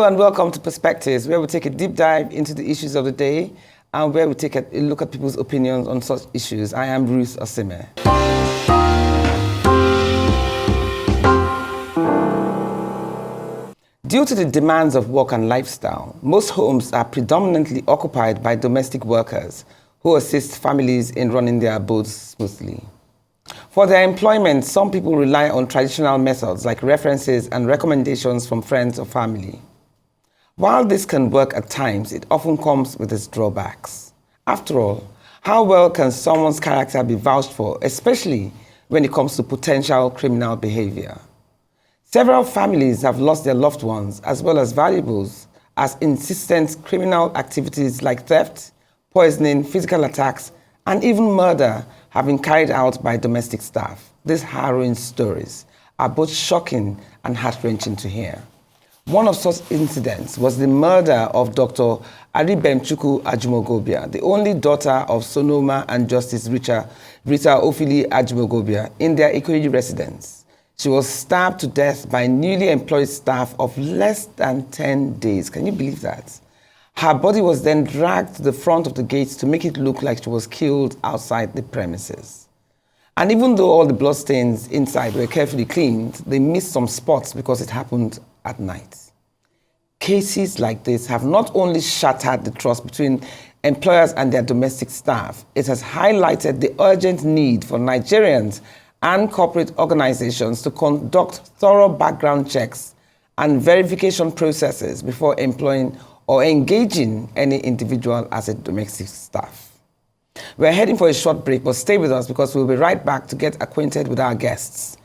and welcome to Perspectives, where we take a deep dive into the issues of the day and where we take a look at people's opinions on such issues. I am Ruth Osime. Due to the demands of work and lifestyle, most homes are predominantly occupied by domestic workers who assist families in running their abodes smoothly. For their employment, some people rely on traditional methods like references and recommendations from friends or family. While this can work at times, it often comes with its drawbacks. After all, how well can someone's character be vouched for, especially when it comes to potential criminal behavior? Several families have lost their loved ones as well as valuables as insistent criminal activities like theft, poisoning, physical attacks, and even murder have been carried out by domestic staff. These harrowing stories are both shocking and heart-wrenching to hear. One of such incidents was the murder of Dr. Aribemchukwu Ajimogobia, the only daughter of Sonoma and Justice Rita Ofili Ajimogobia, in their Ikoyi residence. She was stabbed to death by newly employed staff of less than 10 days. Can you believe that? Her body was then dragged to the front of the gate to make it look like she was killed outside the premises. And even though all the bloodstains inside were carefully cleaned, they missed some spots because it happened at night. Cases like this have not only shattered the trust between employers and their domestic staff, it has highlighted the urgent need for Nigerians and corporate organizations to conduct thorough background checks and verification processes before employing or engaging any individual as a domestic staff. We're heading for a short break, but stay with us because we'll be right back to get acquainted with our guests.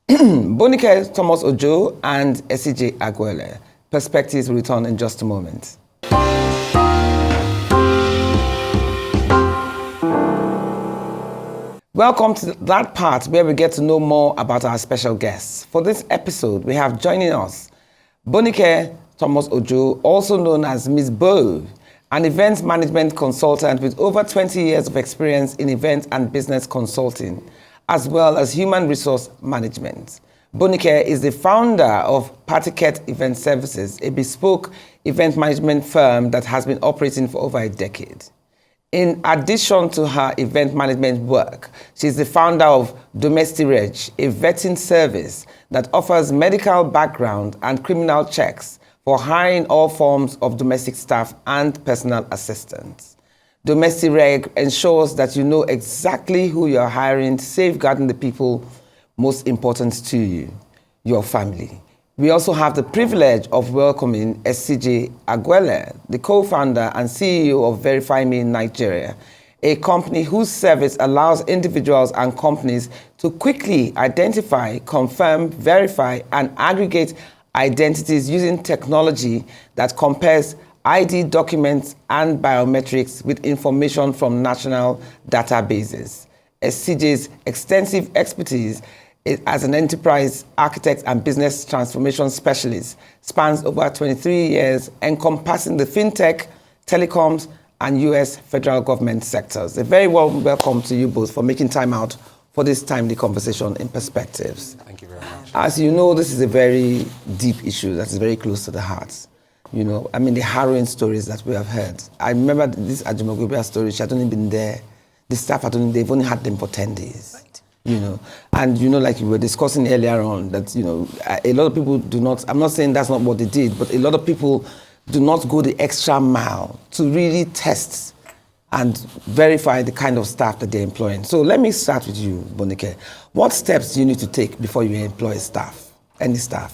Bonike, Thomas-Ojo, and Esigie Aguele. Perspectives will return in just a moment. Welcome to that part where we get to know more about our special guests. For this episode, we have joining us Bonike Thomas-Ojo, also known as Ms. Bo, an event management consultant with over 20 years of experience in event and business consulting, as well as human resource management. Bonike is the founder of Patiket Event Services, a bespoke event management firm that has been operating for over a decade. In addition to her event management work, she is the founder of Domestireg, a vetting service that offers medical background and criminal checks for hiring all forms of domestic staff and personal assistants. Domestireg ensures that you know exactly who you are hiring, safeguarding the people most important to you, your family. We also have the privilege of welcoming Esigie Aguele, the co-founder and CEO of Verify Me Nigeria, a company whose service allows individuals and companies to quickly identify, confirm, verify, and aggregate identities using technology that compares ID documents and biometrics with information from national databases. Esigie's extensive expertise as an enterprise architect and business transformation specialist spans over 23 years, encompassing the fintech, telecoms, and U.S. federal government sectors. A very warm welcome to you both for making time out for this timely conversation in Perspectives. Thank you very much. As you know, this is a very deep issue that is very close to the heart. You know, I mean, the harrowing stories that we have heard. I remember this Ajimogobia story. She had only been there. The staff had only, they've only had them for 10 days. Right. You know, and you know, like you were discussing earlier on, that, you know, a lot of people do not, I'm not saying that's not what they did, but a lot of people do not go the extra mile to really test and verify the kind of staff that they're employing. So let me start with you, Bonike. What steps do you need to take before you employ staff, any staff?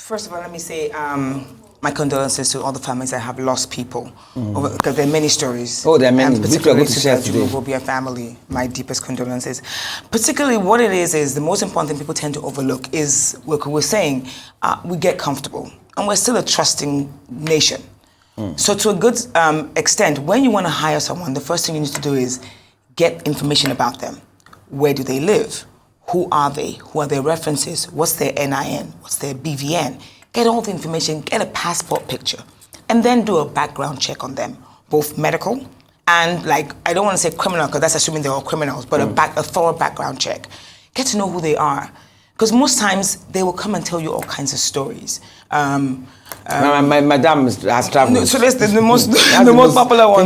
First of all, let me say my condolences to all the families that have lost people, because there are many stories. Oh, there are many. Particularly to the Ajimogobia family, my deepest condolences. Particularly what it is the most important thing people tend to overlook is, what we're saying, we get comfortable, and we're still a trusting nation. So to a good extent, when you want to hire someone, the first thing you need to do is get information about them. Where do they live? Who are they? Who are their references? What's their NIN? What's their BVN? Get all the information, get a passport picture, and then do a background check on them, both medical and, like, I don't want to say criminal because that's assuming they're all criminals, but a thorough background check. Get to know who they are. Because most times they will come and tell you all kinds of stories. My madam has traveled. No, so that's the most the most popular one.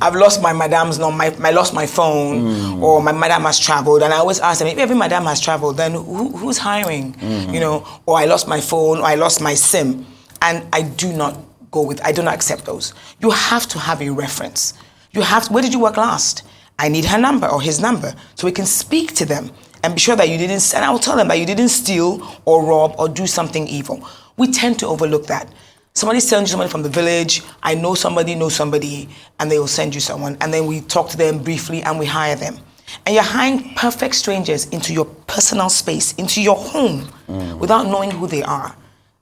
I've lost my madam's number. I lost my phone, or my madam has traveled. And I always ask them, if every madam has traveled, then who's hiring? You know, or I lost my phone, or I lost my SIM, and I do not accept those. You have to have a reference. You have. Where did you work last? I need her number or his number so we can speak to them and be sure that you didn't. And I will tell them that you didn't steal or rob or do something evil. We tend to overlook that. Somebody sends you somebody from the village, I know somebody, and they will send you someone. And then we talk to them briefly and we hire them. And you're hiring perfect strangers into your personal space, into your home, without knowing who they are.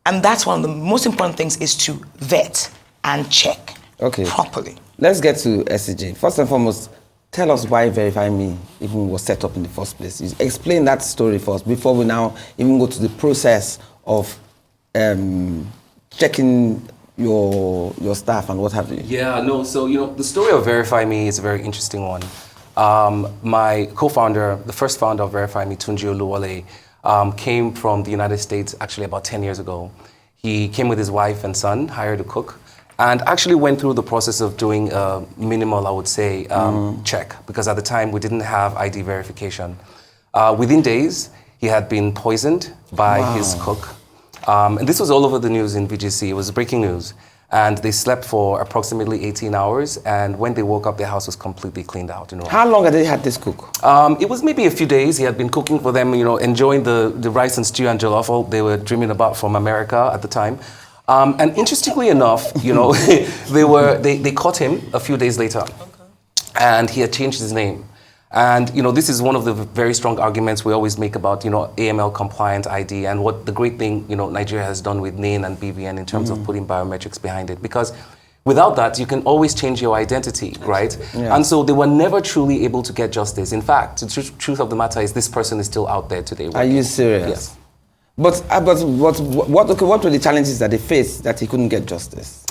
And that's one of the most important things, is to vet and check properly. Let's get to Esigie. First and foremost, tell us why Verify Me even was set up in the first place. Explain that story first before we now even go to the process of checking your staff and what have you. Yeah, no, so, the story of Verify Me is a very interesting one. My co-founder, the first founder of Verify Me, Tunji Oluwole, came from the United States actually about 10 years ago. He came with his wife and son, hired a cook, and actually went through the process of doing a minimal, I would say, check, because at the time we didn't have ID verification. Within days, he had been poisoned by his cook. And this was all over the news in VGC. It was breaking news. And they slept for approximately 18 hours. And when they woke up, their house was completely cleaned out. How long had they had this cook? It was maybe a few days. He had been cooking for them, enjoying the rice and stew and jollof they were dreaming about from America at the time. And interestingly enough, they caught him a few days later. And he had changed his name. And this is one of the very strong arguments we always make about AML compliant ID, and what the great thing Nigeria has done with NIN and BVN in terms of putting biometrics behind it. Because without that, you can always change your identity, right? Yeah. And so they were never truly able to get justice. In fact, the truth of the matter is this person is still out there today. Are you serious? Yes. But what were the challenges that they faced that he couldn't get justice?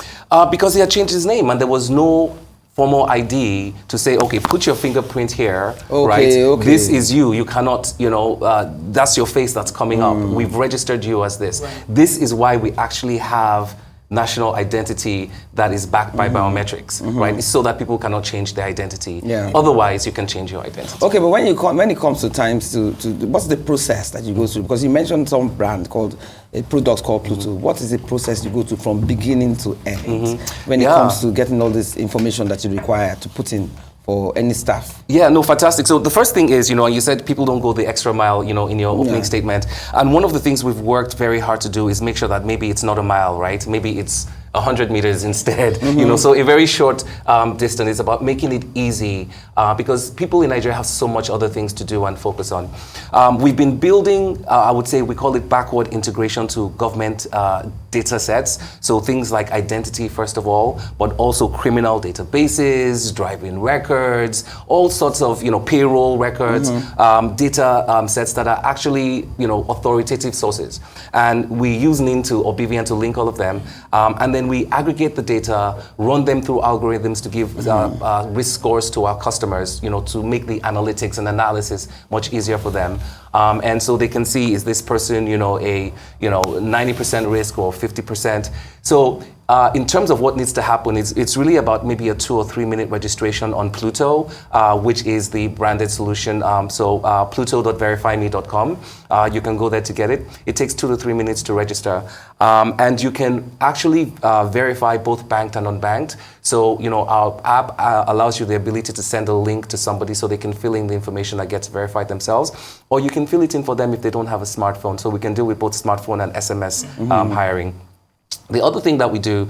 Because he had changed his name and there was no formal ID to say, okay, put your fingerprint here, right? Okay. This is you. You cannot, that's your face that's coming up. We've registered you as this. Right. This is why we actually have national identity that is backed by biometrics, right? It's so that people cannot change their identity. Yeah. Otherwise, you can change your identity. Okay, but when it comes to times to what's the process that you go through? Because you mentioned some brand called a product called Pluto. What is the process you go through from beginning to end when it comes to getting all this information that you require to put in for any staff? Yeah, no, fantastic. So the first thing is, you said people don't go the extra mile, in your opening statement. And one of the things we've worked very hard to do is make sure that maybe it's not a mile, right? Maybe it's 100 meters instead, so a very short distance. Is about making it easy because people in Nigeria have so much other things to do and focus on. We've been building, I would say we call it backward integration to government data sets. So things like identity, first of all, but also criminal databases, driving records, all sorts of, payroll records, data sets that are actually, authoritative sources. And we use NIN or BVN to link all of them. And then we aggregate the data, run them through algorithms to give risk scores to our customers, to make the analytics and analysis much easier for them. And so they can see, is this person, a 90% risk or 50%. So in terms of what needs to happen, it's really about maybe a 2 or 3 minute registration on Pluto, which is the branded solution. So pluto.verifyme.com. You can go there to get it. It takes 2 to 3 minutes to register. And you can actually verify both banked and unbanked. So, our app allows you the ability to send a link to somebody so they can fill in the information that gets verified themselves. Or you can fill it in for them if they don't have a smartphone. So we can deal with both smartphone and SMS hiring. The other thing that we do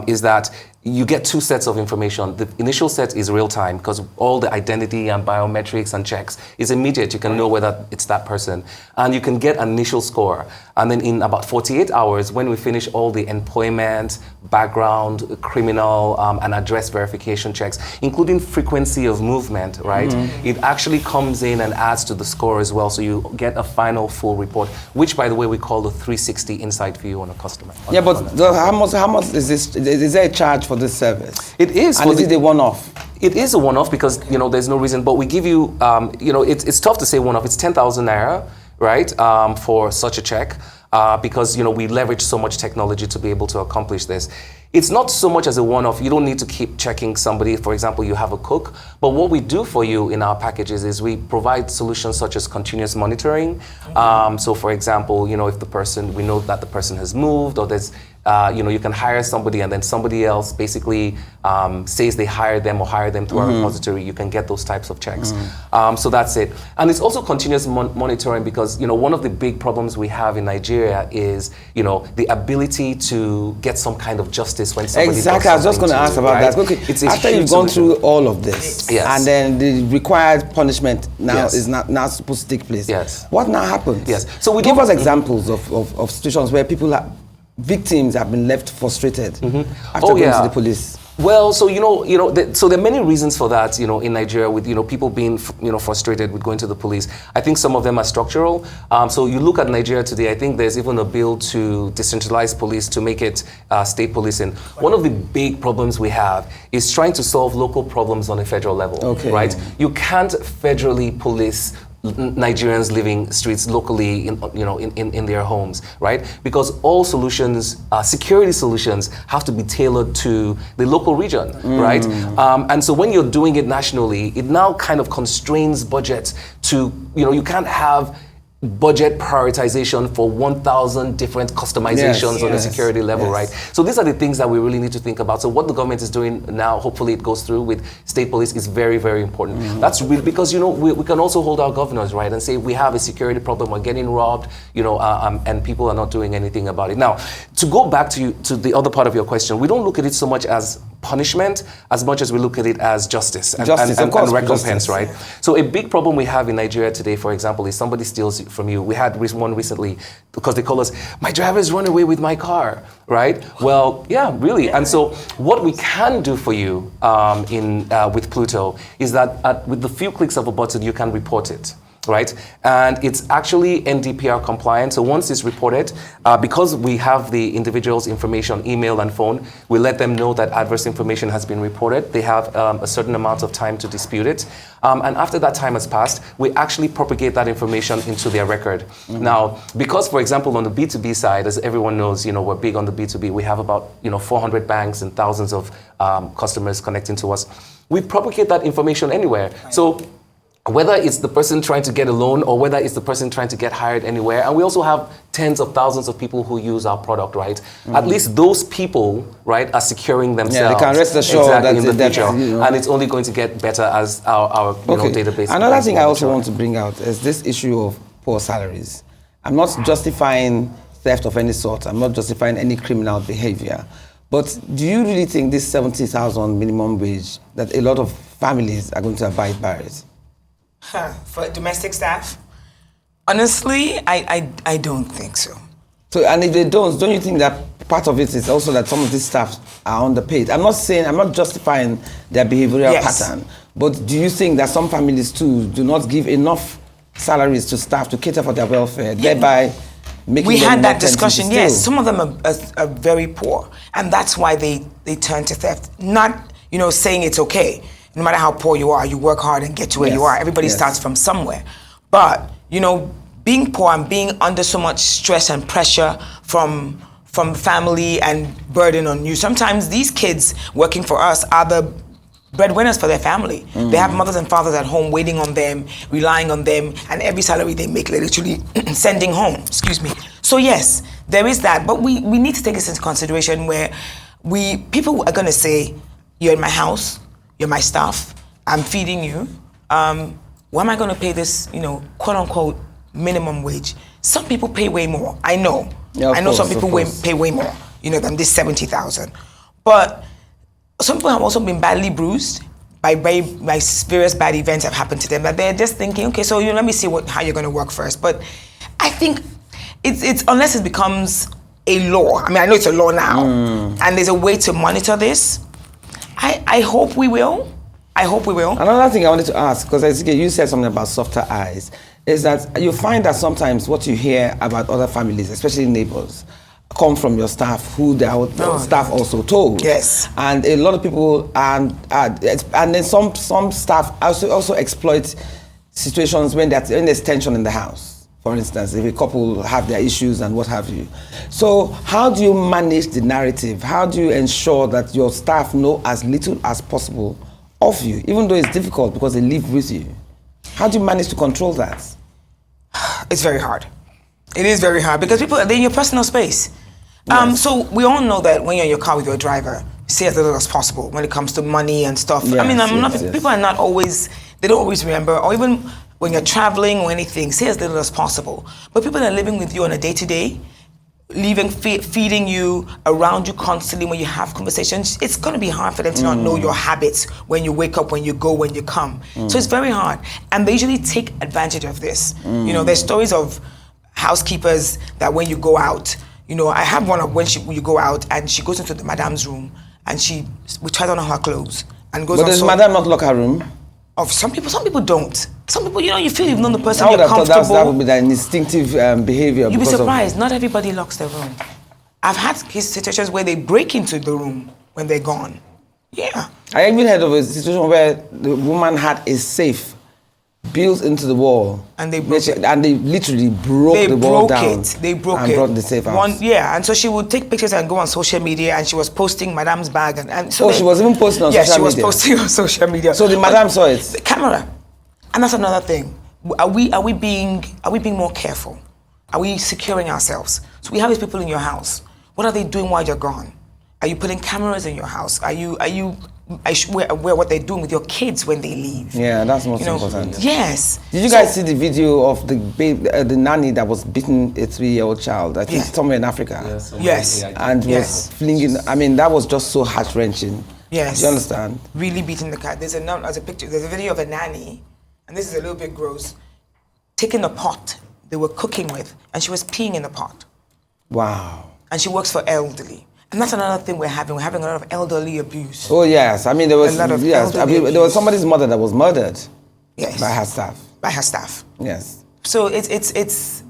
is that you get 2 sets of information. The initial set is real time because all the identity and biometrics and checks is immediate. You can know whether it's that person. And you can get an initial score. And then in about 48 hours, when we finish all the employment, background, criminal, and address verification checks, including frequency of movement, right? It actually comes in and adds to the score as well. So you get a final full report, which, by the way, we call the 360 inside view on a customer. Yeah, but how much is this? Is there a charge for this service? It is. And is it a one-off? It is a one-off because, there's no reason, but we give you, it's tough to say one-off. It's 10,000 naira, right, for such a check, because we leverage so much technology to be able to accomplish this. It's not so much as a one-off. You don't need to keep checking somebody. For example, you have a cook. But what we do for you in our packages is we provide solutions such as continuous monitoring. So for example, if we know that the person has moved, or there's, you can hire somebody and then somebody else basically says they hired them or hire them through our repository. You can get those types of checks. So that's it. And it's also continuous monitoring because, one of the big problems we have in Nigeria is, the ability to get some kind of justice when somebody Exactly, I was just going to ask about that. Okay, after you've gone through all of this, and then the required punishment now is now supposed to take place. Yes. What now happens? Yes. So we give us examples of situations where victims have been left frustrated after going to the police. Well, so so there are many reasons for that. In Nigeria, with people being frustrated with going to the police. I think some of them are structural. So you look at Nigeria today. I think there's even a bill to decentralize police to make it state policing. One of the big problems we have is trying to solve local problems on a federal level. Okay. Right? You can't federally police Nigerians living streets locally in their homes, right? Because all solutions, security solutions, have to be tailored to the local region, right? And so when you're doing it nationally, it now kind of constrains budget to, you can't have budget prioritization for 1,000 different customizations on a security level, right? So these are the things that we really need to think about. So what the government is doing now, hopefully it goes through with state police, is very, very important. That's really because, we can also hold our governors, right, and say we have a security problem, we're getting robbed, and people are not doing anything about it. Now, to go back to the other part of your question, we don't look at it so much as punishment as much as we look at it as justice and recompense, right? So a big problem we have in Nigeria today, for example, is somebody steals from you. We had one recently because they call us, my driver's run away with my car, right? Well, yeah, really. And so what we can do for you with Pluto is that with the few clicks of a button, you can report it. Right? And it's actually NDPR compliant. So once it's reported, because we have the individual's information, email and phone, we let them know that adverse information has been reported. They have a certain amount of time to dispute it. And after that time has passed, we actually propagate that information into their record. Now, because, for example, on the B2B side, as everyone knows, we're big on the B2B. We have about 400 banks and thousands of customers connecting to us. We propagate that information anywhere. Right. So whether it's the person trying to get a loan or whether it's the person trying to get hired anywhere. And we also have tens of thousands of people who use our product, right? At least those people, right, are securing themselves. Yeah, they can rest assured in the future. And it's only going to get better as our database. Another thing I also want to bring out is this issue of poor salaries. I'm not justifying theft of any sort. I'm not justifying any criminal behavior. But do you really think this 70,000 minimum wage, that a lot of families are going to abide by it? For domestic staff? Honestly, I don't think so. So, and if they don't you think that part of it is also that some of these staff are underpaid? I'm not justifying their behavioral pattern, but do you think that some families too do not give enough salaries to staff to cater for their welfare, thereby making we them had that more tempted discussion, to steal? yes. Some of them are very poor, and that's why they turn to theft. Not, saying it's okay. No matter how poor you are, you work hard and get to where you are. Everybody starts from somewhere. But, being poor and being under so much stress and pressure from family and burden on you. Sometimes these kids working for us are the breadwinners for their family. They have mothers and fathers at home waiting on them, relying on them, and every salary they make, they're literally sending home. Excuse me. So yes, there is that. But we need to take this into consideration where people are going to say, you're in my house, you're my staff, I'm feeding you. Why am I going to pay this, quote unquote, minimum wage? Some people pay way more. I know. Yeah, I know some people pay way more, than this 70,000. But some people have also been badly bruised by various bad events that have happened to them. That they're just thinking, okay, so let me see how you're going to work first. But I think it's unless it becomes a law. I mean, I know it's a law now, and there's a way to monitor this. I hope we will. I hope we will. Another thing I wanted to ask, because Esigie, you said something about softer eyes, is that you find that sometimes what you hear about other families, especially neighbors, come from your staff, who their staff also told. Yes. And a lot of people, and then some staff also exploit situations when there's tension in the house. for instance, if a couple have their issues and what have you. So how do you manage the narrative? How do you ensure that your staff know as little as possible of you, even though it's difficult because they live with you? How do you manage to control that? It's very hard. It is very hard because people, they're in your personal space. Yes. So we all know that when you're in your car with your driver, say as little as possible when it comes to money and stuff. Yes, I mean, yes. people are not always, they don't always remember, or even when you're traveling or anything, say as little as possible. But people that are living with you on a day-to-day, feeding you, around you constantly when you have conversations, it's going to be hard for them to not know your habits when you wake up, when you go, when you come. So it's very hard. And they usually take advantage of this. You know, there's stories of housekeepers that when you go out, you know, I have one of when you go out and she goes into the madam's room and we try on her clothes and goes. But does madam not lock her room? Of some people don't. Some people, you know, you feel you've known the person, I would you're have comfortable. thought that would be an instinctive behavior. You'd be surprised. Not everybody locks their room. I've had situations where they break into the room when they're gone. Yeah. I even heard of a situation where the woman had a safe built into the wall, and they broke it. And they literally broke the wall down. They broke it. And brought the safe out. And so she would take pictures and go on social media, and she was posting Madame's bag, and so. She was even posting on social media. Yeah, she was posting on social media. So the Madame saw it. The camera, and that's another thing. Are we being more careful? Are we securing ourselves? So we have these people in your house. What are they doing while you're gone? Are you putting cameras in your house? Are you aware what they're doing with your kids when they leave? Yeah, that's most important. Yes. Did you guys see the video of the nanny that was beating a 3-year-old child? I think somewhere in Africa. Yes. And was flinging. I mean, that was just so heart-wrenching. Yes. Do you understand? Really beating the cat. There's a picture. There's a video of a nanny, and this is a little bit gross, taking a pot they were cooking with, and she was peeing in the pot. Wow. And she works for elderly. And that's another thing we're having. We're having a lot of elderly abuse. Oh yes, I mean there was there was somebody's mother that was murdered. Yes. By her staff. By her staff. Yes. So it's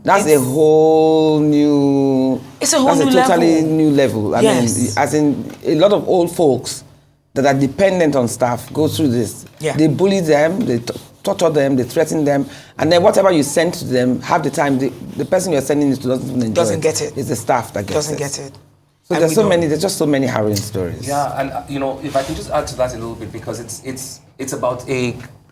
that's a whole new. It's a whole new level. That's a totally new level. I mean, as in a lot of old folks that are dependent on staff go through this. Yeah. They bully them. They torture them, they threaten them, and then whatever you send to them, half the time the person you're sending it to doesn't even enjoy doesn't get it. It's the staff that gets doesn't get it. So there's just so many harrowing stories. Yeah, and you know, if I can just add to that a little bit, because it's about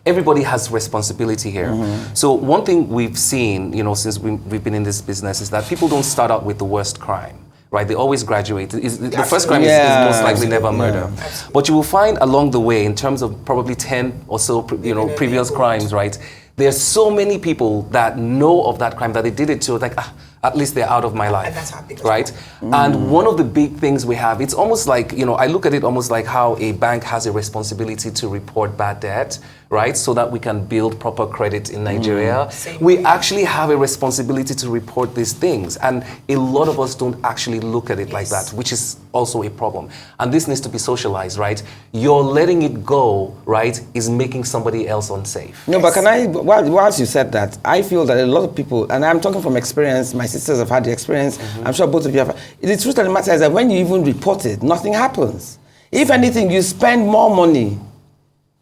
everybody has responsibility here. So one thing we've seen, you know, since we've been in this business is that people don't start out with the worst crime. Right, they always graduate. The first crime is most likely never murder. But you will find along the way, in terms of probably 10 or so, previous crimes, right? There's so many people that know of that crime that they did it to, like, at least they're out of my life, and that's how big right? And one of the big things we have, it's almost like, you know, I look at it almost like how a bank has a responsibility to report bad debt, right? So that we can build proper credit in Nigeria. We actually have a responsibility to report these things. And a lot of us don't actually look at it like that, which is also a problem. And this needs to be socialized, right? You're letting it go, right, is making somebody else unsafe. No, but can I, whilst you said that, I feel that a lot of people, and I'm talking from experience, my sisters have had the experience, I'm sure both of you have. The truth of the matter is that when you even report it, nothing happens. If anything, you spend more money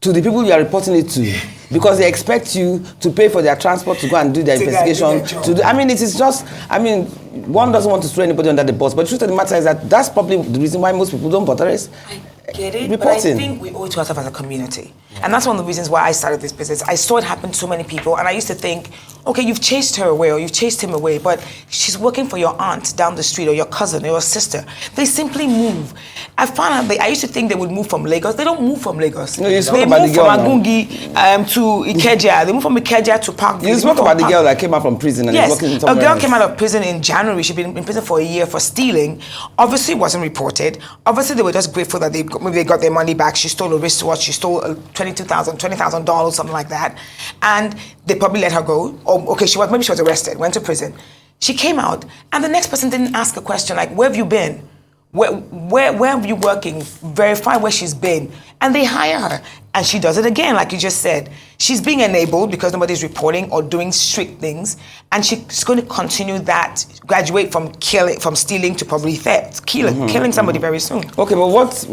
to the people you are reporting it to, because they expect you to pay for their transport to go and do their investigation. I mean, it is just, I mean, one doesn't want to throw anybody under the bus, but the truth of the matter is that that's probably the reason why most people don't bother us. I get it, but I think we owe it to ourselves as a community. And that's one of the reasons why I started this business. I saw it happen to so many people, and I used to think, okay, you've chased her away or you've chased him away, but she's working for your aunt down the street or your cousin or your sister. They simply move. I found out I used to think they would move from Lagos. They don't move from Lagos. No, you they move from Agungi to Ikeja. They move from Ikeja to Park. You spoke about the girl that came out from prison and is working somewhere a girl else. Came out of prison in January. She'd been in prison for a year for stealing. Obviously, it wasn't reported. Obviously, they were just grateful that maybe they got their money back. She stole a wristwatch. She stole $20,000, something like that. And they probably let her go. Or, okay, maybe she was arrested, went to prison. She came out, and the next person didn't ask a question like, where have you been? Where are you working? Verify where she's been. And they hire her. And she does it again, like you just said. She's being enabled because nobody's reporting or doing strict things. And she's going to continue that, graduate from stealing to probably theft, killing somebody very soon. Okay, but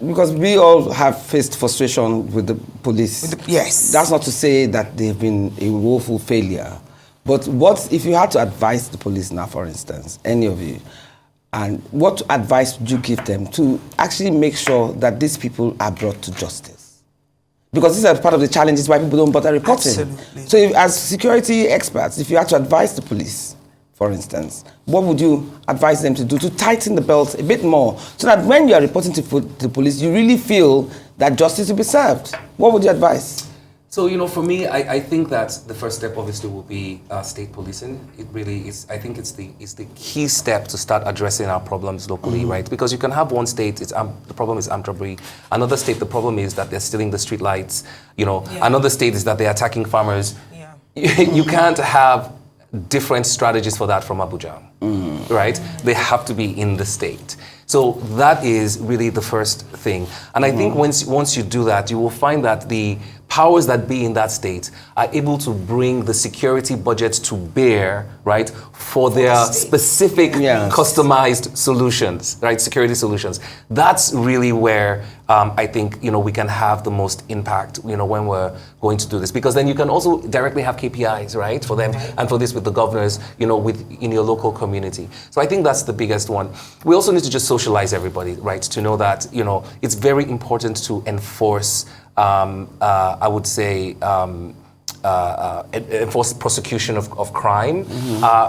because we all have faced frustration with the police. Yes. That's not to say that they've been a woeful failure. But what if you had to advise the police now, for instance, any of you, and what advice would you give them to actually make sure that these people are brought to justice? Because these are part of the challenges why people don't bother reporting. Absolutely. So if, as security experts, if you had to advise the police, for instance, what would you advise them to do to tighten the belt a bit more so that when you are reporting to the police, you really feel that justice will be served? What would you advise? So, for me, I think that the first step obviously will be state policing. It really is, I think it's the key step to start addressing our problems locally, right? Because you can have one state, the problem is armed robbery. Another state, the problem is that they're stealing the street lights. Another state is that they're attacking farmers. Yeah. You can't have different strategies for that from Abuja, right? They have to be in the state. So that is really the first thing. And I think once you do that, you will find that the powers that be in that state are able to bring the security budget to bear, right, for their specific customized solutions, right, security solutions. That's really where I think, we can have the most impact, when we're going to do this. Because then you can also directly have KPIs, right, for them, and for this with the governors, in your local community. So I think that's the biggest one. We also need to just socialize everybody, right, to know that, it's very important to enforce I would say, enforce prosecution of crime,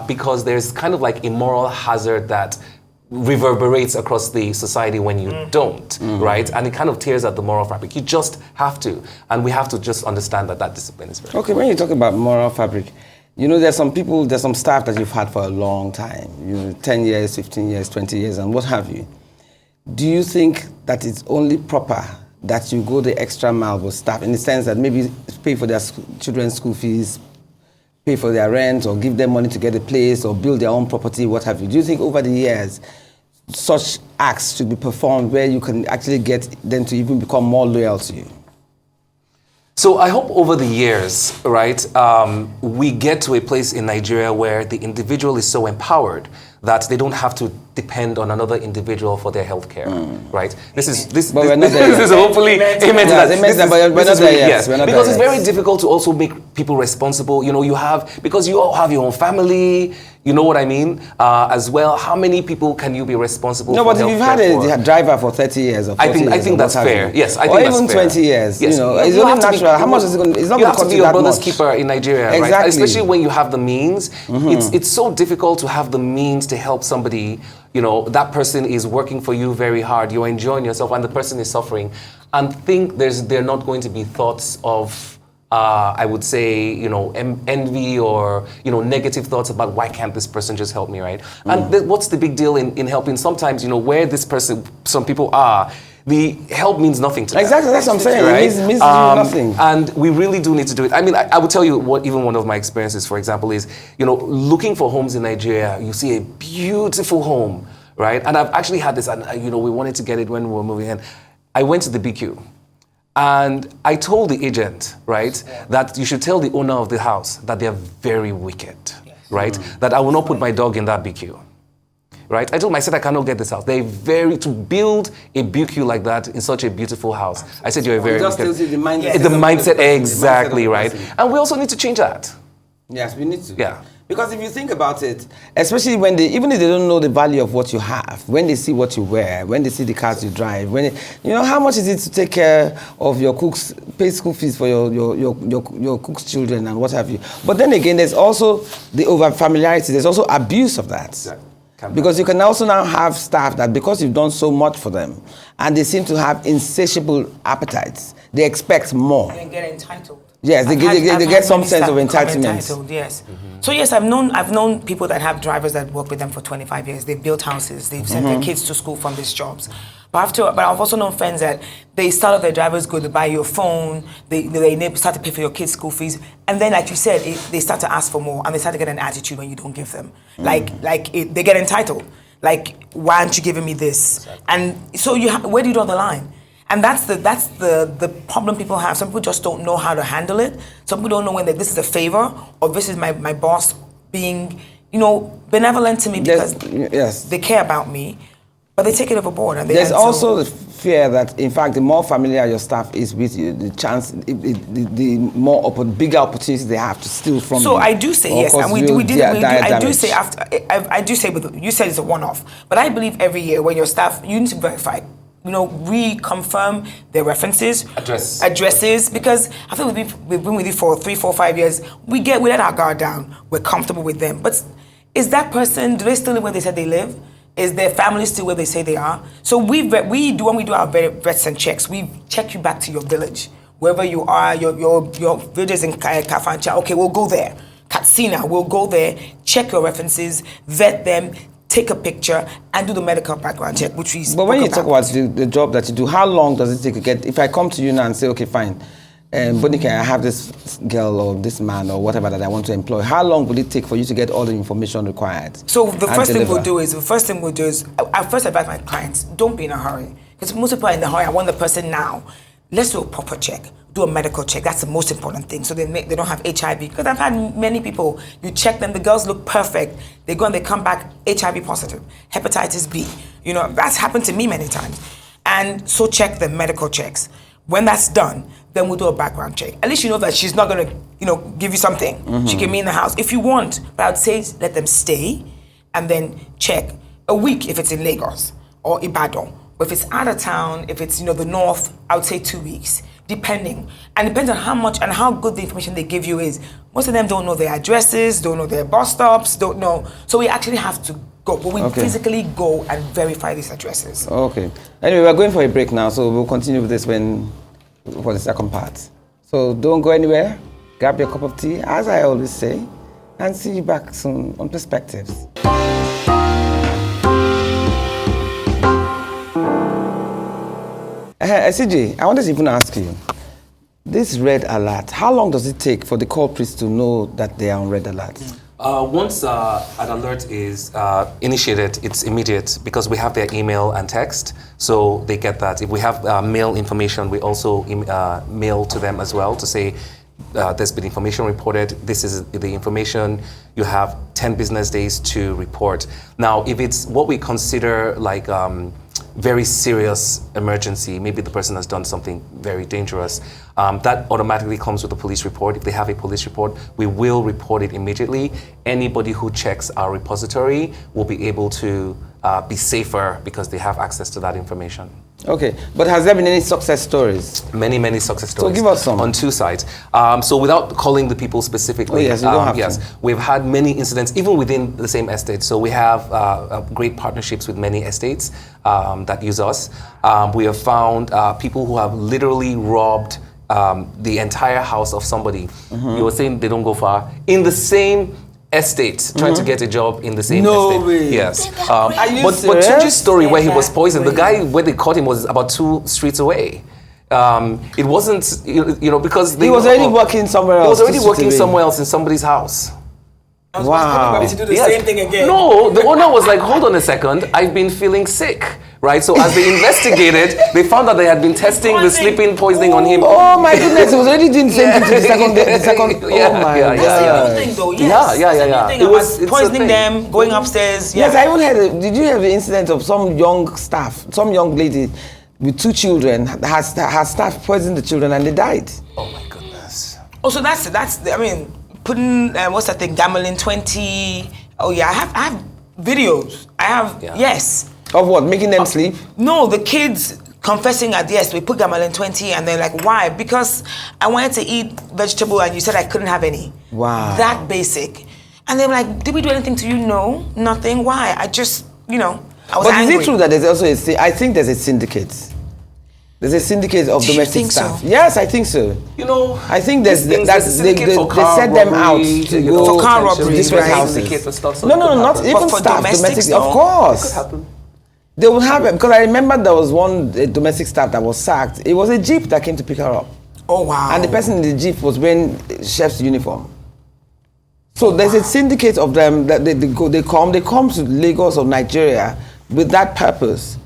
because there's kind of like a moral hazard that reverberates across the society when you don't, right? And it kind of tears at the moral fabric. You just have to. And we have to just understand that discipline is very important. Okay, when you talk about moral fabric, there's some staff that you've had for a long time, 10 years, 15 years, 20 years, and what have you. Do you think that it's only proper that you go the extra mile with staff in the sense that maybe pay for their children's school fees, pay for their rent, or give them money to get a place, or build their own property, what have you? Do you think over the years, such acts should be performed where you can actually get them to even become more loyal to you? So I hope over the years, right, we get to a place in Nigeria where the individual is so empowered that they don't have to depend on another individual for their health care, right? This is hopefully amen to that. Yes, because it's very difficult to also make people responsible. Because you all have your own family. You know what I mean? As well, how many people can you be responsible for? No, but if you've had a driver for 30 years or 40 years, I think that's fair. Yes, I think that's fair. Or even 20 years. Yes. It's only natural. How much is it going to? It's not going to cost you that much. You have to be your brother's keeper in Nigeria, exactly. Right? Especially when you have the means. It's so difficult to have the means to help somebody. That person is working for you very hard. You're enjoying yourself, and the person is suffering. And think there are not going to be thoughts of, I would say, envy or, negative thoughts about why can't this person just help me, right? And what's the big deal in helping? Sometimes, where some people are, the help means nothing to them. Exactly, that's what I'm saying. Right? It means nothing. And we really do need to do it. I mean, I would tell you what even one of my experiences, for example, is, looking for homes in Nigeria, you see a beautiful home, right? And I've actually had this, and we wanted to get it when we were moving in. I went to the BQ. And I told the agent, right, that you should tell the owner of the house that they're very wicked, right? That I will not put my dog in that BQ, right? I told him, I said, I cannot get this house. To build a BQ like that in such a beautiful house. I said, you're a very wicked. The mindset, exactly, right? And we also need to change that. Yes, we need to. Yeah. Because if you think about it, especially even if they don't know the value of what you have, when they see what you wear, when they see the cars you drive, how much is it to take care of your cooks, pay school fees for your cooks' children and what have you. But then again, there's also the over-familiarity, there's also abuse of that. Exactly. Because you can also now have staff that because you've done so much for them, and they seem to have insatiable appetites, they expect more. And get entitled. Yes, they get some sense of entitlement. Yes. So yes, I've known people that have drivers that work with them for 25 years. They've built houses. They've sent their kids to school from these jobs. But I've also known friends that they start off their drivers good, to buy you a phone. They start to pay for your kids' school fees, and then, like you said, they start to ask for more, and they start to get an attitude when you don't give them. They get entitled. Like, why aren't you giving me this? Exactly. And so where do you draw the line? And that's the problem people have. Some people just don't know how to handle it. Some people don't know when this is a favor or this is my boss being, benevolent to me because they care about me. But they take it overboard. And there's also the fear that, in fact, the more familiar your staff is with you, the chance, the more bigger opportunities they have to steal from you. So I do say yes, and I do say after. I do say, you said it's a one-off, but I believe every year when your staff, you need to verify. Reconfirm their references, addresses, because I think we've been with you for 3, 4, 5 years. We let our guard down. We're comfortable with them, but is that person? Do they still live where they said they live? Is their family still where they say they are? So when we do our vets and checks, we check you back to your village, wherever you are. Your village is in Kafancha. Okay, we'll go there. Katsina, we'll go there. Check your references, vet them, take a picture, and do the medical background check, which we spoke about. But when you talk about the job that you do, how long does it take to get? If I come to you now and say, okay, fine, Bonike, I have this girl or this man or whatever that I want to employ. How long will it take for you to get all the information required? So the first thing we'll do is, I first advise my clients, don't be in a hurry. Because most people are in a hurry, I want the person now. Let's do a proper check, do a medical check. That's the most important thing. So they don't have HIV. Because I've had many people, you check them, the girls look perfect. They go and they come back HIV positive, hepatitis B. That's happened to me many times. And so check the medical checks. When that's done, then we'll do a background check. At least you know that she's not going to, give you something. Mm-hmm. She can be in the house if you want. But I'd say let them stay and then check a week if it's in Lagos or Ibadan. But if it's out of town, if it's, the north, I would say 2 weeks, depending. And it depends on how much and how good the information they give you is. Most of them don't know their addresses, don't know their bus stops, don't know. So we actually have to go. But we physically go and verify these addresses. Okay. Anyway, we're going for a break now, so we'll continue with this for the second part. So don't go anywhere. Grab your cup of tea, as I always say, and see you back soon on Perspectives. Esigie, I wanted to even ask you, this red alert, how long does it take for the culprits to know that they are on red alert? Once an alert is initiated, it's immediate because we have their email and text, so they get that. If we have mail information, we also mail to them as well to say there's been information reported, this is the information, you have 10 business days to report. Now, if it's what we consider like very serious emergency, maybe the person has done something very dangerous, that automatically comes with a police report. If they have a police report, we will report it immediately. Anybody who checks our repository will be able to be safer because they have access to that information. Okay, but has there been any success stories? Many, many success stories. So give us some. On 2 sides. So without calling the people specifically, yes, you don't have to. We've had many incidents, even within the same estate. So we have great partnerships with many estates that use us. We have found people who have literally robbed the entire house of somebody. Mm-hmm. You were saying they don't go far. In the same estate, trying to get a job in the same estate. No way. Yes. But Tunji's story where he was poisoned, the guy where they caught him was about 2 streets away. It wasn't, because he was already working somewhere else. He was already working somewhere else in somebody's house. Wow. To do the same thing again. No, the owner was like, hold on a second, I've been feeling sick. Right, so as they investigated, they found that they had been testing the sleeping poisoning on him. Oh my goodness, he was already doing the same thing to the second. Yeah, oh my God. That's the other thing though, yes. Yeah. It was poisoning them, going upstairs. Yes, I even heard, did you have the incident of some young lady with 2 children, her staff poisoned the children and they died? Oh my goodness. Oh, so that's putting, what's that thing, Gamelin 20. Oh yeah, I have videos. Yes. Of what? Making them sleep? No, the kids confessing that yes, we put Gamelin 20 and they're like, why? Because I wanted to eat vegetable and you said I couldn't have any. Wow. That basic. And they're like, did we do anything to you? No, nothing. Why? I just, I was But angry. is it true that there's also I think there's a syndicate. There's a syndicate of domestic staff. So? Yes, I think so. I think they set them out to go for car robbery, to different houses. No, not even for staff, domestic. Of course. It could happen. They would have it, because I remember there was one domestic staff that was sacked. It was a jeep that came to pick her up. Oh wow! And the person in the jeep was wearing chef's uniform. So there's a syndicate of them that they come to Lagos or Nigeria with that purpose.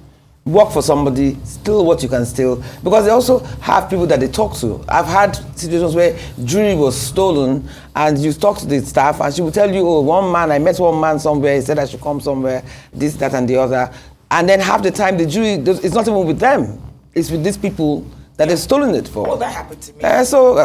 Work for somebody, steal what you can steal, because they also have people that they talk to. I've had situations where jewelry was stolen and you talk to the staff and she will tell you, oh, I met one man somewhere, he said I should come somewhere, this, that and the other. And then half the time, the jury, it's not even with them. It's with these people that they've stolen it for. Oh, that happened to me.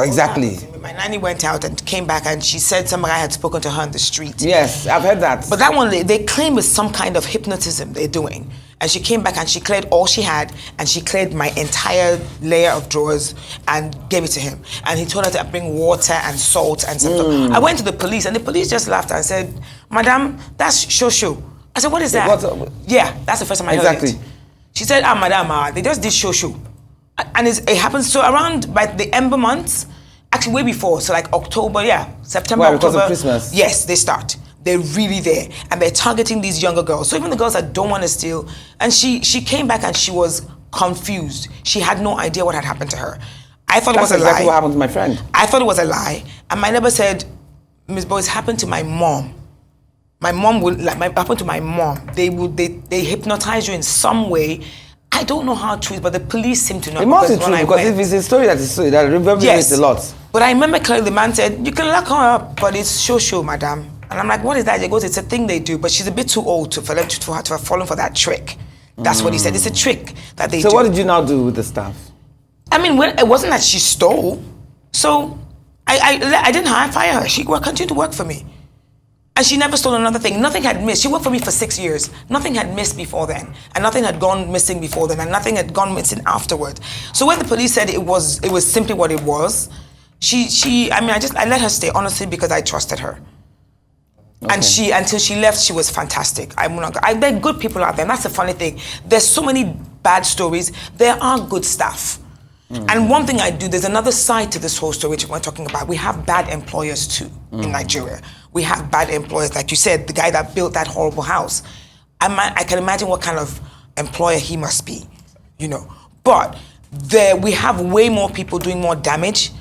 Exactly. My nanny went out and came back and she said some guy had spoken to her on the street. Yes, I've heard that. But that one, they claim is some kind of hypnotism they're doing. And she came back and she cleared all she had and she cleared my entire layer of drawers and gave it to him. And he told her to bring water and salt and stuff. I went to the police and the police just laughed and said, Madam, that's shosho. I said, what is that? Yeah, that's the first time I heard it. She said, Madam, they just did shosho. And it happens so around by the Ember months, actually way before, so like October, September, October. Because of Christmas? Yes, they start. They're really there. And they're targeting these younger girls. So even the girls that don't want to steal. And she came back and she was confused. She had no idea what had happened to her. I thought it was a lie. That's exactly what happened to my friend. I thought it was a lie. And my neighbor said, Miss Boyce, happened to my mom. My mom would, happened to my mom. They hypnotize you in some way. I don't know how true, but the police seem to know. It must be true because if it's a story that reverberates a lot. But I remember clearly the man said, you can lock her up, but it's show, madam. And I'm like, what is that? He goes, it's a thing they do, but she's a bit too old for them to have fallen for that trick. That's what he said. It's a trick that they do. So what did you now do with the staff? I mean, it wasn't that she stole. So I didn't fire her. She continued to work for me. And she never stole another thing. Nothing had missed. She worked for me for 6 years. Nothing had missed before then. And nothing had gone missing before then. And nothing had gone missing afterwards. So when the police said it was simply what it was, I let her stay, honestly, because I trusted her. Okay. And until she left, she was fantastic. There are good people out there. And that's the funny thing. There's so many bad stories. There are good stuff. And one thing I do, there's another side to this whole story which we're talking about. We have bad employers too in Nigeria. We have bad employers, like you said, the guy that built that horrible house. I can imagine what kind of employer he must be, But we have way more people doing more damage.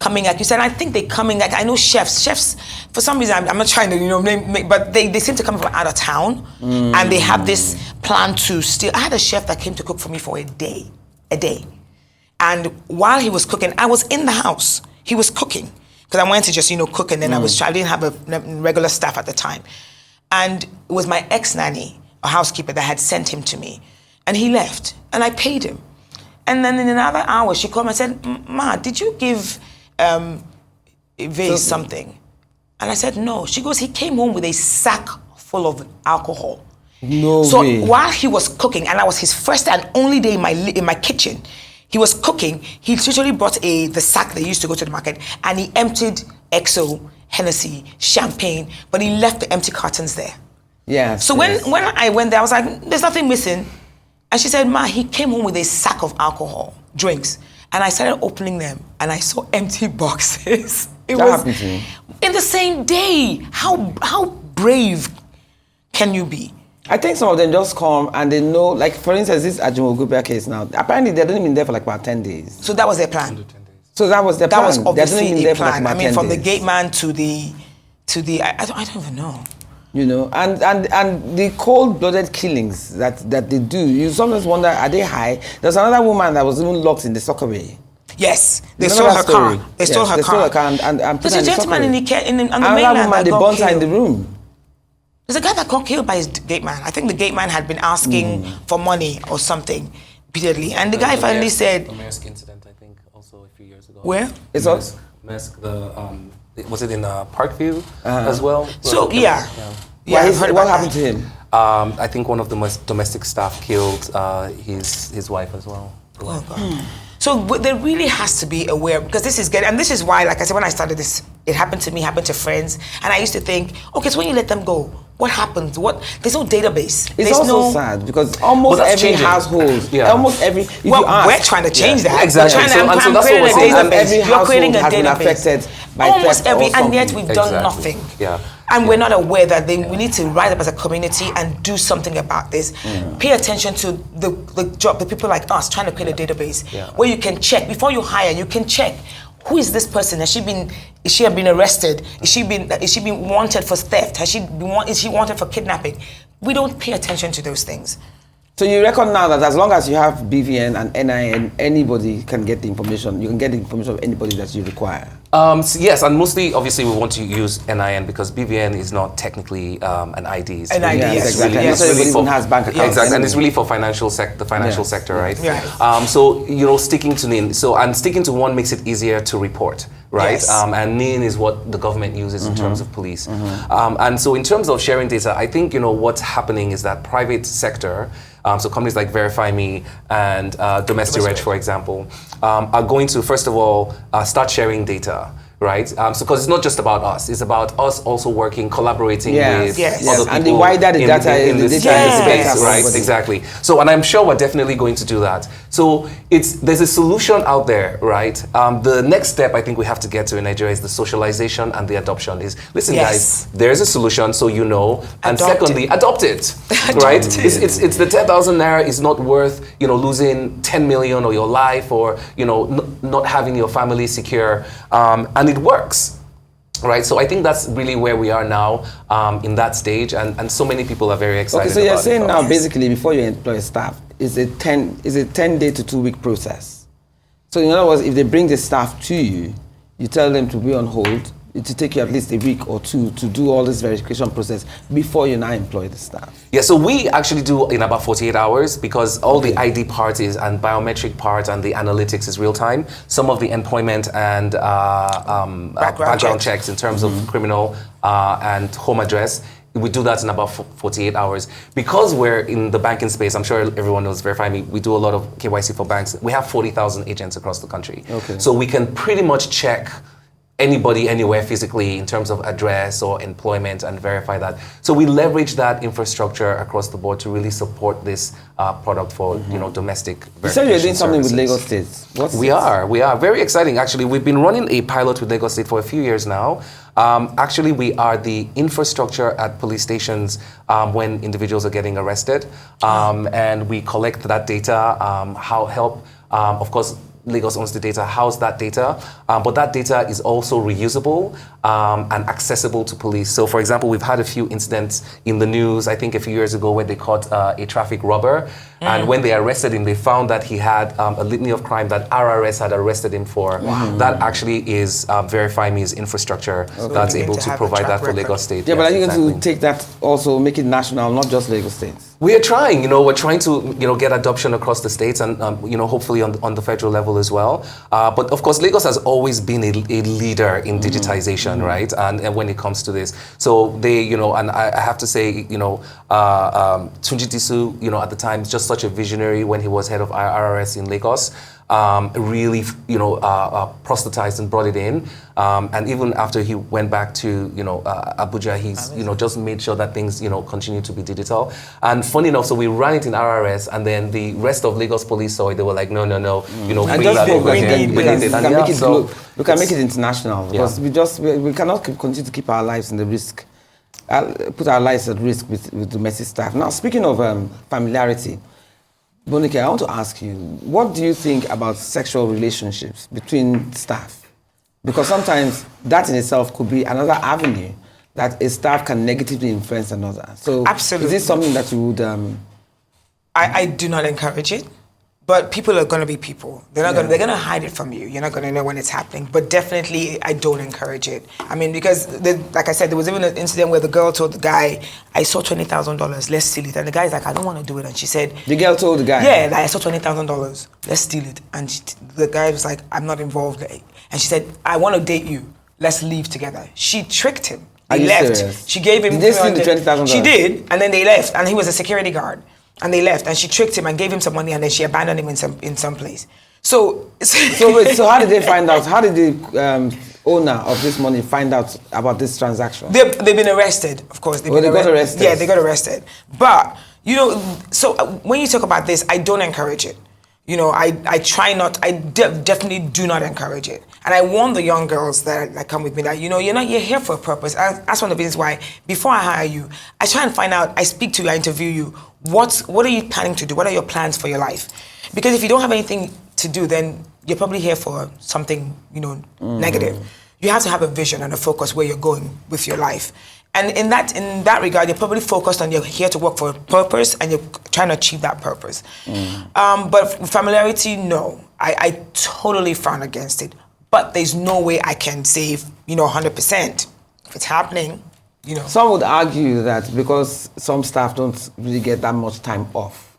Coming, like you said, I think they're coming, like I know chefs, for some reason, I'm not trying to, but they seem to come from out of town and they have this plan to steal. I had a chef that came to cook for me for a day. And while he was cooking, I was in the house. He was cooking. Because I went to just, cook, and then I didn't have a regular staff at the time. And it was my ex-nanny, a housekeeper, that had sent him to me. And he left, and I paid him. And then in another hour, she called me and said, Ma, did you give Vase something? And I said, no. She goes, he came home with a sack full of alcohol. No so way. While he was cooking, and that was his first and only day in my kitchen, he was cooking, he literally brought the sack they used to go to the market, and he emptied XO, Hennessy, champagne, but he left the empty cartons there. Yes. So when I went there, I was like, there's nothing missing. And she said, Ma, he came home with a sack of alcohol, drinks. And I started opening them, and I saw empty boxes. That happened to me. In the same day. How brave can you be? I think some of them just come and they know, like for instance, this Ajimogubia case now, apparently they've only been there for like about 10 days. So that was their plan? So that was their plan? That was obviously a plan. I mean, from the gate man to the I don't even know. And the cold-blooded killings that they do, you sometimes wonder, are they high? There's another woman that was even locked in the soccer bay. Yes, they stole her car. They stole her car and put there's her a gentleman on the mainland. Another woman, they burnt her in the room. There's a guy that got killed by his gate man. I think the gate man had been asking for money or something repeatedly. And the guy finally said... The Maersk incident, I think, also a few years ago. Where? It's us. Maersk, was it in Parkview as well? So, yeah. What happened to him? I think one of the most domestic staff killed his wife as well. Oh, God. So there really has to be aware, because this is good, and this is why, like I said, when I started this, it happened to me, happened to friends, and I used to think, okay, so when you let them go, what happens? There's no database. It's also sad because almost every household, almost every. We're trying to change that. Exactly. I'm creating a database. You're creating a has been affected by almost theft every, or something. and yet we've done nothing. Yeah. And we're not aware that we need to rise up as a community and do something about this. Pay attention to the people like us trying to create a database where you can check before you hire. You can check, who is this person? Is she been arrested? Is she been wanted for theft? Is she wanted for kidnapping? We don't pay attention to those things. So you reckon now that as long as you have BVN and NIN, anybody can get the information. You can get the information of anybody that you require. Yes, and mostly, obviously, we want to use NIN because BVN is not technically an ID. An ID, yes, exactly. Really, Yes. it's really Everyone for, has bank accounts. exactly, and Anyway. it's really for the financial sector, right? Yes. So sticking to NIN. And sticking to one makes it easier to report, right? Yes. And NIN is what the government uses in terms of police. And so in terms of sharing data, I think what's happening is that private sector. So companies like Verify Me and Domestic Reg, for example, are going to, first of all, start sharing data. Right, so because it's not just about us; it's about us also working, collaborating with other people. And the wider the data in is, this the data is space, better. right? Exactly. So, and I'm sure we're definitely going to do that. So, there's a solution out there, right? The next step I think we have to get to in Nigeria is the socialization and the adoption. Listen, guys, there's a solution, so and secondly, adopt it, right? It's the 10,000 naira is not worth losing 10 million or your life or not having your family secure, and it works, right? So I think that's really where we are now in that stage, and so many people are very excited. Okay, so you're saying now, Yes. basically, before you employ staff, is a 10-day to 2-week process. So in other words, if they bring the staff to you, you tell them to be on hold. It will take you at least a week or two to do all this verification process before you now employ the staff. Yeah, so we actually do in about 48 hours because all the ID part is and biometric part and the analytics is real time. Some of the employment and background checks in terms of criminal and home address, we do that in about 48 hours. Because we're in the banking space, I'm sure everyone knows Verify Me, we do a lot of KYC for banks. We have 40,000 agents across the country. Okay. So we can pretty much check anybody anywhere physically in terms of address or employment and verify that. So we leverage that infrastructure across the board to really support this product for domestic verification. You said you're doing something with services. Lagos State. We are very exciting. Actually, we've been running a pilot with Lagos State for a few years now. Actually, we are the infrastructure at police stations when individuals are getting arrested, and we collect that data. Of course, Lagos owns the data, house that data, but that data is also reusable and accessible to police. So, for example, we've had a few incidents in the news, I think a few years ago, where they caught a traffic robber, and when they arrested him, they found that he had a litany of crime that RRS had arrested him for. That actually is Verify Me's infrastructure that's able to provide that for Lagos State. Yeah, but are you going to take that also, make it national, not just Lagos State? We are trying, we're trying to, get adoption across the states and, hopefully on the federal level as well. But of course, Lagos has always been a leader in digitization, right? And when it comes to this. So they, and I have to say, Tunji Disu, at the time, just such a visionary when he was head of RRS in Lagos. Really, proselytized and brought it in. And even after he went back to, Abuja, he's, just made sure that things, continue to be digital. And funny enough, so we ran it in RRS, and then the rest of Lagos police saw it. They were like, no, And just we can make it international because we cannot continue to keep our lives in the risk, put our lives at risk with domestic staff. Now, speaking of familiarity, Bonike, I want to ask you, what do you think about sexual relationships between staff? Because sometimes that in itself could be another avenue that a staff can negatively influence another. So absolutely. Is this something that you would... I do not encourage it, but people are going to be people. They're going to hide it from you. You're not going to know when it's happening. But definitely, I don't encourage it. I mean, because, like I said, there was even an incident where the girl told the guy, I saw $20,000, let's steal it. And the guy's like, I don't want to do it. And she said... The girl told the guy? Yeah, like, I saw $20,000, let's steal it. And the guy was like, I'm not involved. And she said, I want to date you. Let's leave together. She tricked him. They left. Serious? She gave him... Did they steal the $20,000? She did, and then they left. And he was a security guard. And they left, and she tricked him and gave him some money, and then she abandoned him in some place. So how did they find out? How did the owner of this money find out about this transaction? They've been arrested, of course. They got arrested? Yeah, they got arrested. But, so when you talk about this, I don't encourage it. I try not, definitely do not encourage it. And I warn the young girls that come with me that, you're here for a purpose. That's one of the reasons why, before I hire you, I try and find out, I speak to you, I interview you, what are you planning to do? What are your plans for your life? Because if you don't have anything to do, then you're probably here for something, negative. You have to have a vision and a focus where you're going with your life. And in that regard, you're probably focused on you're here to work for a purpose and you're trying to achieve that purpose. But familiarity, no. I totally frown against it. but there's no way I can save, 100%. If it's happening, Some would argue that because some staff don't really get that much time off,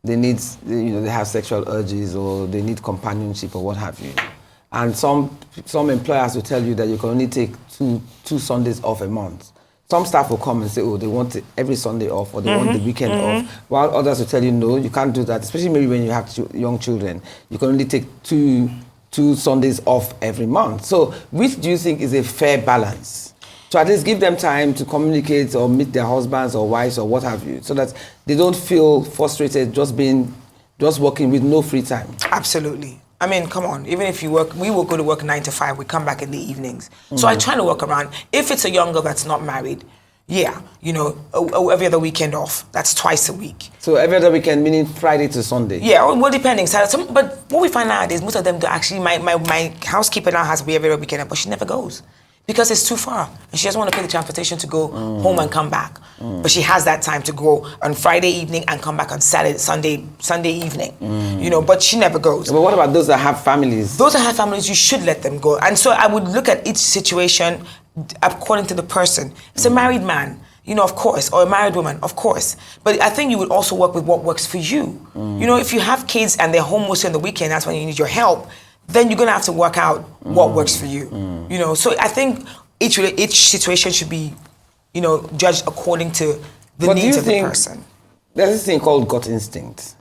they need, they have sexual urges or they need companionship or what have you. And some employers will tell you that you can only take two Sundays off a month. Some staff will come and say, oh, they want every Sunday off or they want the weekend off. While others will tell you, no, you can't do that, especially maybe when you have young children. You can only take two Sundays off every month. So which do you think is a fair balance? To at least give them time to communicate or meet their husbands or wives or what have you, so that they don't feel frustrated just working with no free time. Absolutely. I mean, come on. Even if you work, we will go to work 9 to 5. We come back in the evenings. So I try to work around. If it's a young girl that's not married, every other weekend off. That's twice a week. So every other weekend, meaning Friday to Sunday? Yeah, well, depending. But what we find nowadays, most of them do actually, my housekeeper now has to be every other weekend, but she never goes. Because it's too far. And she doesn't want to pay the transportation to go home and come back. But she has that time to go on Friday evening and come back on Sunday evening. But she never goes. But what about those that have families? Those that have families, you should let them go. And so I would look at each situation according to the person. It's a married man, of course, or a married woman, of course. But I think you would also work with what works for you. If you have kids and they're home mostly on the weekend, that's when you need your help, then you're gonna have to work out what works for you. So I think each situation should be, judged according to the needs of the person. There's this thing called gut instinct.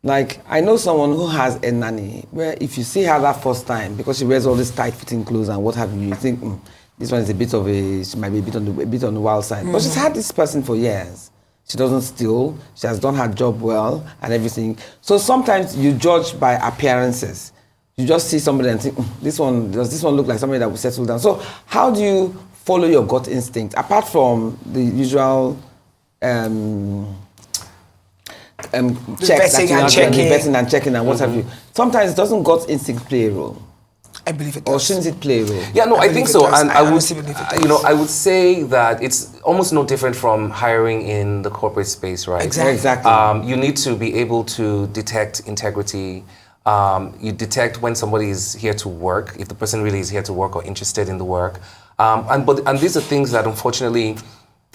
Like I know someone who has a nanny where if you see her that first time, because she wears all these tight-fitting clothes and what have you, you think this one is she might be a bit on the wild side. But she's had this person for years. She doesn't steal. She has done her job well and everything. So sometimes you judge by appearances. You just see somebody and think, does this one look like somebody that will settle down? So how do you follow your gut instinct? Apart from the usual checks that you have to do, betting and checking and what have you. Sometimes doesn't gut instinct play a role? I believe it does. Or shouldn't it play a role? Yeah, no, I think so. And I would, I would say that it's almost no different from hiring in the corporate space, right? Exactly. You need to be able to detect integrity. You detect when somebody is here to work, if the person really is here to work or interested in the work. And these are things that unfortunately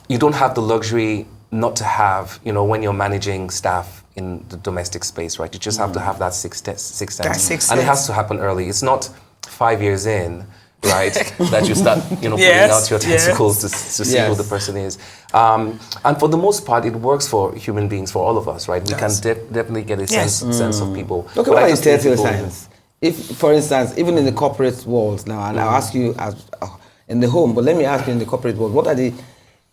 you don't have the luxury not to have, when you're managing staff in the domestic space, right? You just have to have that sixth sense. And it has to happen early. It's not 5 years in, right, that you start, putting out your testicles to see who the person is. And for the most part, it works for human beings, for all of us, right? We can definitely get a sense of people. Look at what is telltale signs. If, for instance, even in the corporate world now, and I'll ask you in the home, but let me ask you in the corporate world, what are the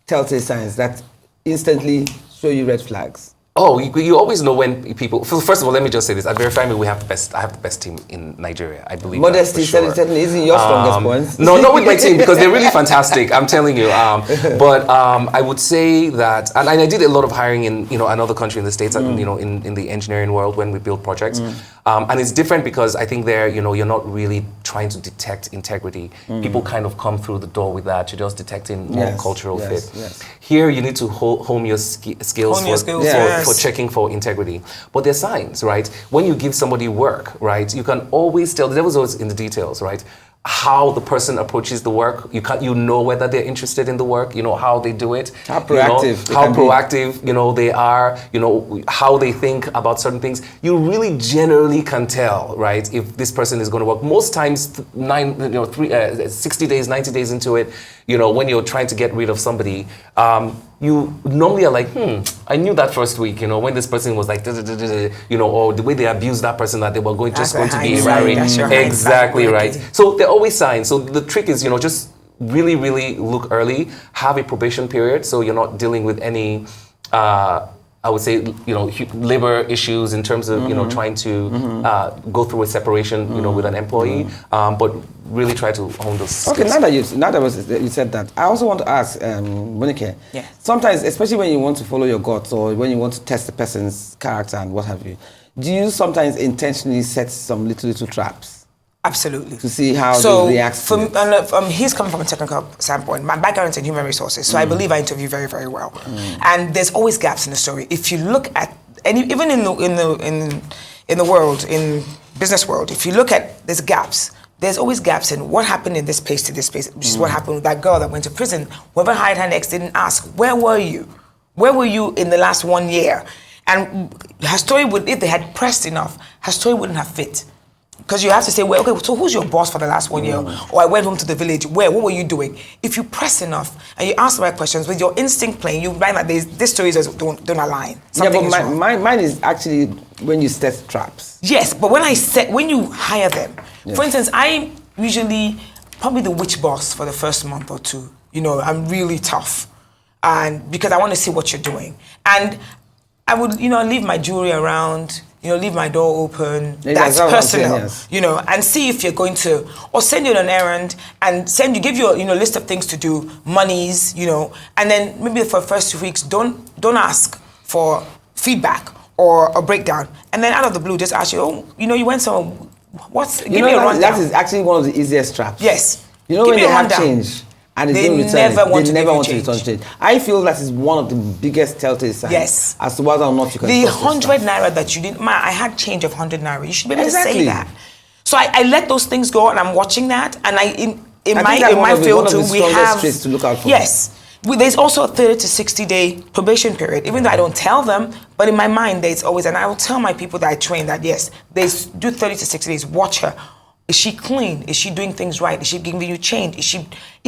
telltale signs that instantly show you red flags? Oh, you always know when people. First of all, let me just say this: at Verify Me, I have the best team in Nigeria. I believe. Modesty certainly isn't your strongest point. No, not with my team because they're really fantastic. I'm telling you. But I would say that, and I did a lot of hiring in another country in the States, in the engineering world when we build projects, and it's different because I think there you're not really trying to detect integrity. People kind of come through the door with that. You're just detecting more cultural fit. Yes. Here you need to hone your skills for checking for integrity. But there's signs, right? When you give somebody work, right, you can always tell, the devil's always in the details, right? How the person approaches the work, you know whether they're interested in the work, how they do it. How proactive. They are, how they think about certain things. You really generally can tell, right, if this person is going to work. Most times, 60 days, 90 days into it, when you're trying to get rid of somebody, you normally are like, I knew that first week, when this person was like, or the way they abused that person, that they were just going to be married. Exactly right. So there are always signs. So the trick is, just really, really look early, have a probation period, so you're not dealing with any, I would say, labor issues in terms of, trying to go through a separation, with an employee, but really try to hone those skills. Okay, now that you said that, I also want to ask, Bonike, sometimes, especially when you want to follow your gut or when you want to test the person's character and what have you, do you sometimes intentionally set some little traps? Absolutely. To see how they react. He's coming from a technical standpoint. My background is in human resources, so I believe I interview very, very well. And there's always gaps in the story. If you look at even in the world, in business world, if you look at there's gaps. There's always gaps in what happened in this place to this place, which is what happened with that girl that went to prison. Whoever hired her next didn't ask, where were you? Where were you in the last 1 year? And her story would, if they had pressed enough, her story wouldn't have fit. Because you have to say, well, okay, so who's your boss for the last 1 year? Or I went home to the village. Where? What were you doing? If you press enough and you ask the right questions with your instinct playing, you find that these stories don't align. Something is wrong. Mine is actually when you set traps. Yes, but when you hire them, for instance, I usually probably the witch boss for the first month or two. You know, I'm really tough, and because I want to see what you're doing, and I would, you know, leave my jewelry around. You know, leave my door open. Yeah, that's personal. saying, yes. You know, and see if you're going to, or send you on an errand and give you a list of things to do, monies, you know, and then maybe for the first 2 weeks, don't ask for feedback or a breakdown, and then out of the blue, just ask you, oh, you know, you went somewhere. Give me a rundown. That is actually one of the easiest traps. Yes. You know, when they have change and they don't return, they never want to return change. I feel that is one of the biggest telltale signs as to whether or not you can. The 100 naira that you didn't, I had change of 100 naira. You should be able to say that. So I let those things go, and I'm watching that, and in my field too, we have traits to look out for. Yes. There's also a 30 to 60 day probation period, even though I don't tell them, but in my mind there's always, and I will tell my people that I train that yes, they do 30 to 60 days, watch her. Is she clean? Is she doing things right? Is she giving you change? Is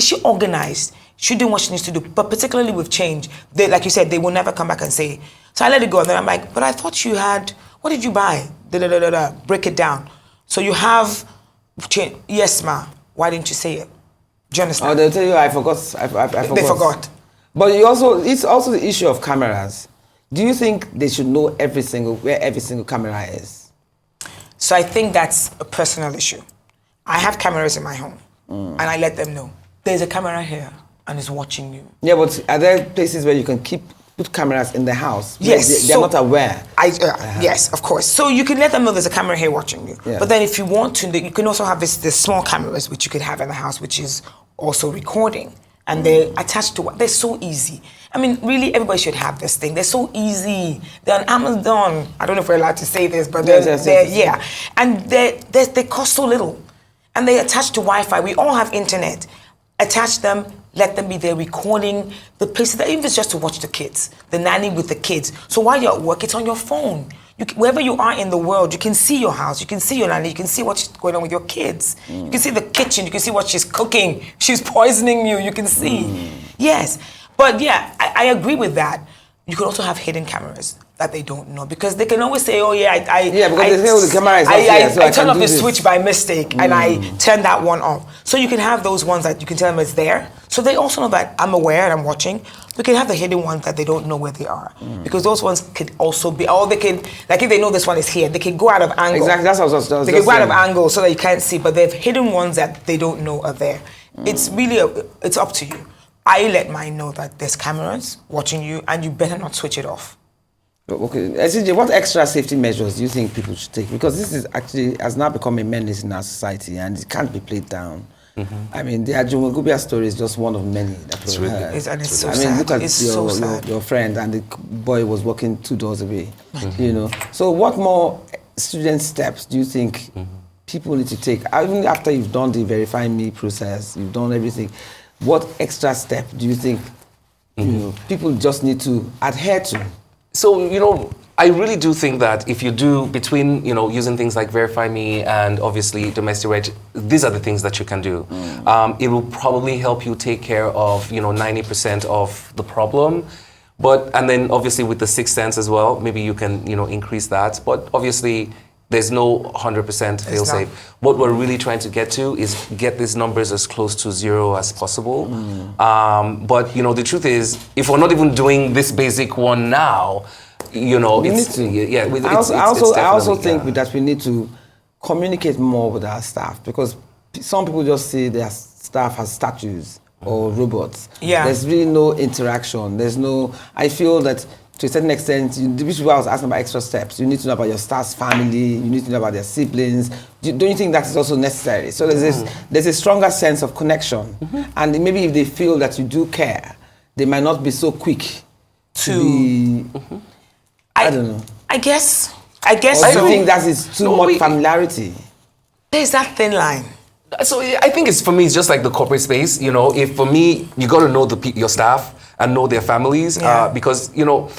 she organized? Is she doing what she needs to do? But particularly with change, they, like you said, they will never come back and say, so I let it go, and then I'm like, but I thought you had, what did you buy? Break it down. So you have change. Yes, ma. Why didn't you say it? Do you understand? Oh, they'll tell you, I forgot. They forgot. But it's also the issue of cameras. Do you think they should know where every single camera is? So I think that's a personal issue. I have cameras in my home, and I let them know. There's a camera here, and it's watching you. Yeah, but are there places where you can put cameras in the house? Yes. They're not aware. Yes, of course. So you can let them know there's a camera here watching you. Yeah. But then if you want to, you can also have the small cameras, which you could have in the house, which is also recording. And they're attached to what? They're so easy. I mean, really, everybody should have this thing. They're so easy. They're on Amazon. I don't know if we're allowed to say this, but yeah. And they cost so little. And they attach to Wi-Fi. We all have internet. Attach them, let them be there recording the places, that even if it's just to watch the kids, the nanny with the kids. So while you're at work, it's on your phone. Wherever you are in the world, you can see your house, you can see your nanny, you can see what's going on with your kids. You can see the kitchen, you can see what she's cooking. She's poisoning you can see. Yes. But yeah, I agree with that. You can also have hidden cameras that they don't know, because they can always say, oh yeah, I turned off the switch by mistake and I turned that one off. So you can have those ones that you can tell them it's there. So they also know that I'm aware and I'm watching. We can have the hidden ones that they don't know where they are, because those ones could also be, they can, like if they know this one is here, they can go out of angle. Exactly, that's what I was They can go out of angle so that you can't see, but they have hidden ones that they don't know are there. It's really, it's up to you. I let mine know that there's cameras watching you and you better not switch it off. Okay, Esigie, what extra safety measures do you think people should take? Because this is actually has now become a menace in our society and it can't be played down. I mean, the Ajumogubia story is just one of many that we've heard. It's so I mean, sad. look at your friend, and the boy was walking 2 doors away. You know, so what more student steps do you think people need to take? Even after you've done the Verify Me process, you've done everything, what extra step do you think you know, people just need to adhere to? So, you know, I really do think that if you do, between, you know, using things like Verify Me and obviously Domestic Reg, these are the things that you can do. It will probably help you take care of, you know, 90% of the problem. And then obviously with the Sixth Sense as well, maybe you can, you know, increase that. But obviously there's no 100% fail-safe. What we're really trying to get to is get these numbers as close to 0 as possible. But, you know, the truth is, if we're not even doing this basic one now, you know, we need to. Yeah, I also think that we need to communicate more with our staff, because some people just see their staff as statues or robots. Yeah. There's really no interaction. I feel that to a certain extent, which is why I was asking about extra steps. You need to know about your staff's family, you need to know about their siblings. Don't you think that is also necessary? So there's a stronger sense of connection. And maybe if they feel that you do care, they might not be so quick to be... I don't know. I guess. Or do you think that is too much familiarity? There's that thin line. So I think for me, it's just like the corporate space. You know, if for me, you got to know your staff and know their families because, you know,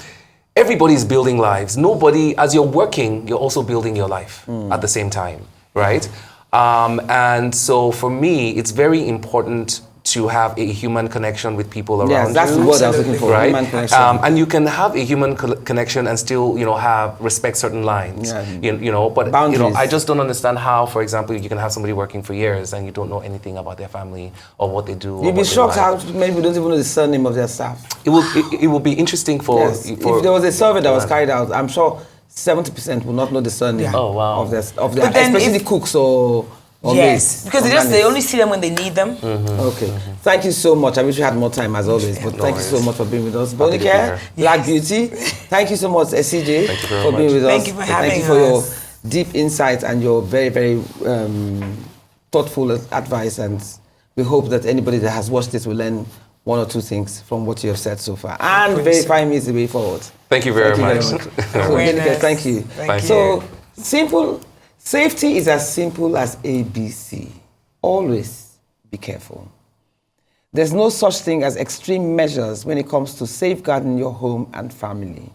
everybody's building lives. Nobody, as you're working, you're also building your life at the same time, right? And so for me, it's very important to have a human connection with people around you. Yes, that's the word I was looking for, right? human connection. And you can have a human connection and still, you know, respect certain lines. Yeah. You know, but Boundaries. you know, I just don't understand how, for example, you can have somebody working for years and you don't know anything about their family or what they do. You'd be shocked how many people don't even know the surname of their staff. It will be interesting for. Yes. If there was a survey that was carried out, I'm sure 70% will not know the surname Oh, wow. of their But then especially the cooks or yes, maids because or they nannies. only see them when they need them. Okay. Thank you so much. I wish we had more time as always, but thank you so much for being with us. Happy to be Bonike, here. Black Beauty, thank you so much, Esigie, Thank you very for being much. with us. Thank you for having Thank you for your us. deep insight and your very, very thoughtful advice. And we hope that anybody that has watched this will learn one or two things from what you have said so far. And verify me is the way forward. Thank you very much. So, Bonike, thank you. Thank you. So, safety is as simple as ABC. Always be careful. There's no such thing as extreme measures when it comes to safeguarding your home and family.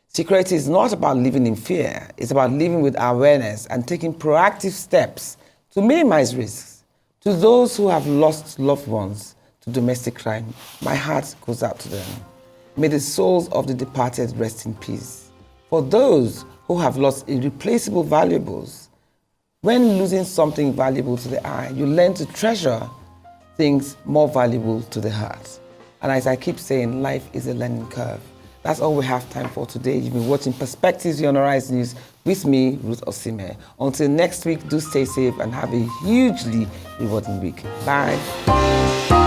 Security is not about living in fear. It's about living with awareness and taking proactive steps to minimize risks. To those who have lost loved ones to domestic crime, my heart goes out to them. May the souls of the departed rest in peace. For those who have lost irreplaceable valuables, when losing something valuable to the eye, you learn to treasure things more valuable to the heart. And as I keep saying, life is a learning curve. That's all we have time for today. You've been watching Perspectives on Rise News with me, Ruth Osime. Until next week, do stay safe and have a hugely rewarding week. Bye.